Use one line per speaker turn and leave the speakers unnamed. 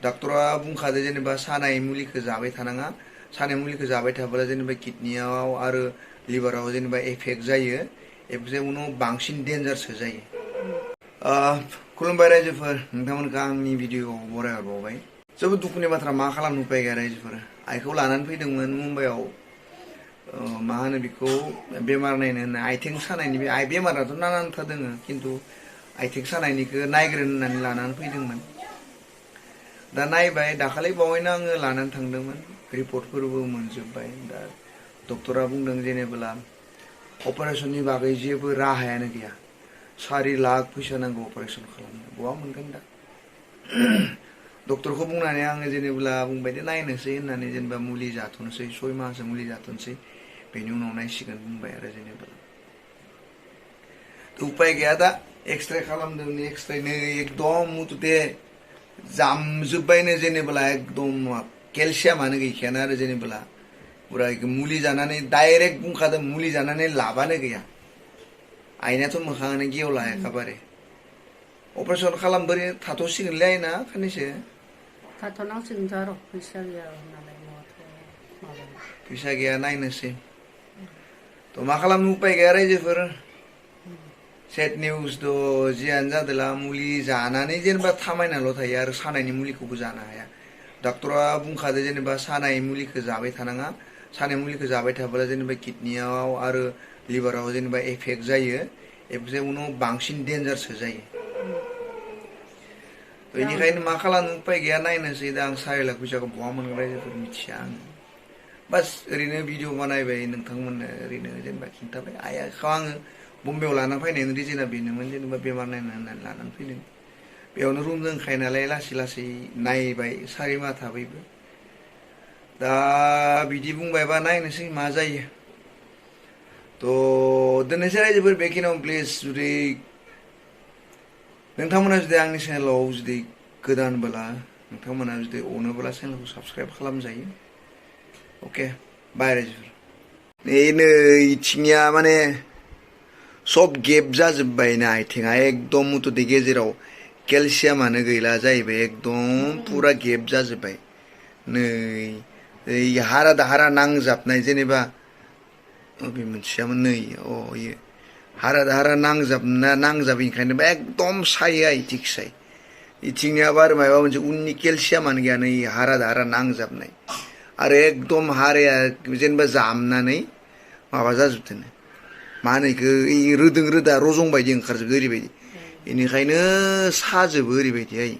डाक्टरा बुंखादो जेनेबा सानाय मुलिखौ जाबाय थानाङा सानाय मुलिखौ जाबाय थाब्ला जेनेबा किडनियाव आरो लिभाराव जेनेबा एफेक्ट जायो एफेक्ट उनाव बांसिन डेन्जारसो जायो खुलुमबाय रायजोफोर नोंथांमोनखौ आंनि भिडिअआव बरायहरबावबाय जोबोद दुखुनि बाथ्रा मा खालामनो उपाय गैया रायजोफोर आइखौ लानानै फैदोंमोन मुम्बाइआव मा होनो बेखौ बेमार नायनो होनना आथिं सानायनि बे बेमाराथ' नानानथा दोङो खिन्थु आथिं सानायनिखौ नायग्रोनो होननानै लानानै फैदोंमोन दा नायबाय दाखालि बावैनो आङो लानानै थांदोंमोन रिपर्टफोरबो मोनजोब्बाय दा डक्टरा बुंदों जेनेबा अपारेशननि बागै जेबो राहायानो गैया 4 लाख फैसा नांगौ अपारेशन खालामनो बहा मोनगोन दा डक्टरखौ बुंनानै आङो जेनेबा बुंबाय दे नायनोसै होननानै जेनेबा मुलि जाथ'नोसै 6 माससो मुलि जाथ'नोसै बेनि उनाव नायसिगोन बुंबाय आरो जेनेबा उपाय गैया दा एक्सरे खालामदों एक्सरे नै एकदम मुथुते जामजोब्बायनो जेनेबा एकदम केलसियामानो गैखायानो आरो जेनेबा पुरा मुलि जानानै डाइरेक्ट बुंखादों मुलि जानानै लाबानो गैया आइनाथ' मोखाङानो गेवला एखेबारे अपारेशन खालामबोरै थाथ'सिगोनलै आइना खाननैसो
थाथ'नांसिगोनथ' आरो फैसा गैया नालाय न'आवथ' माबाया
फैसा गैया नायनोसै थ' मा खालामनो उपाय गैया रायजोफोर सेड निउस थ' जियानो जादोला मुलि जानानै जेनेबा थामायनाल' थायो आरो सानायनि मुलिखौबो जानो हाया डाक्टरा बुंखादो जेनेबा सानाय मुलिखौ जाबाय थानाङा सानाय मुलिखौ जाबाय थाब्ला जेनेबा किडनियाव आरो लिभाराव जेनेबा एफेक्ट जायो एफेक्ट उनाव बांसिन डेन्जारसो जायो बेनिखायनो मा खालामनो उपाय गैया नायनोसै दा आं 4 लाख फैसाखौ बहा मोनगोन रायजोफोर मिथिया आं बास ओरैनो भिडिअ बानायबाय नोंथांमोननो ओरैनो जेनेबा खिन्थाबाय आइखौ आङो बम्बेआव लानानै फैनायनि रिजोना बेनोमोन जेनेबा बेमार नायनो होननानै लानानै फैदों बेयावनो रुम दंखायो नालाय लासै लासै नायबाय 4 माह थाबायबो दा बिदि बुंबायबा नायनोसै मा जायो थ' दोननोसै रायजोफोर बेखिनियाव प्लिज जुदि नोंथांमोना जुदि आंनि चेनेलाव जुदि गोदानबोला नोंथांमोना जुदि अनोब्ला चेनेलखौ साबस्क्राइब खालामजायो अके बाय रायजोफोर नै इथिंनिया माने सब गेप जाजोब्बायना आथिङा एकदम मुथुते गेजेराव केलसियामानो गैला जाहैबाय एकदम पुरा गेप जाजोब्बाय नै हारा दाहारा नांजाबनाय जेनेबा बे मोनसेयामोन नै इयो हारा दाहारा नांजाबैखायनो एकदम सायो इथिंसाय इथिंनियाबो आरो माबा मोनसे उननि केलसियामानो गैया नै हारा दाहारा नांजाबनाय आरो एकदम हाराया जेनेबा जामनानै माबा जाजोबदों मा होनो इखो रोदों रोदा रजं बायदि ओंखारजोबदो ओरैबायदि बेनिखायनो साजोबो ओरैबायदिहाय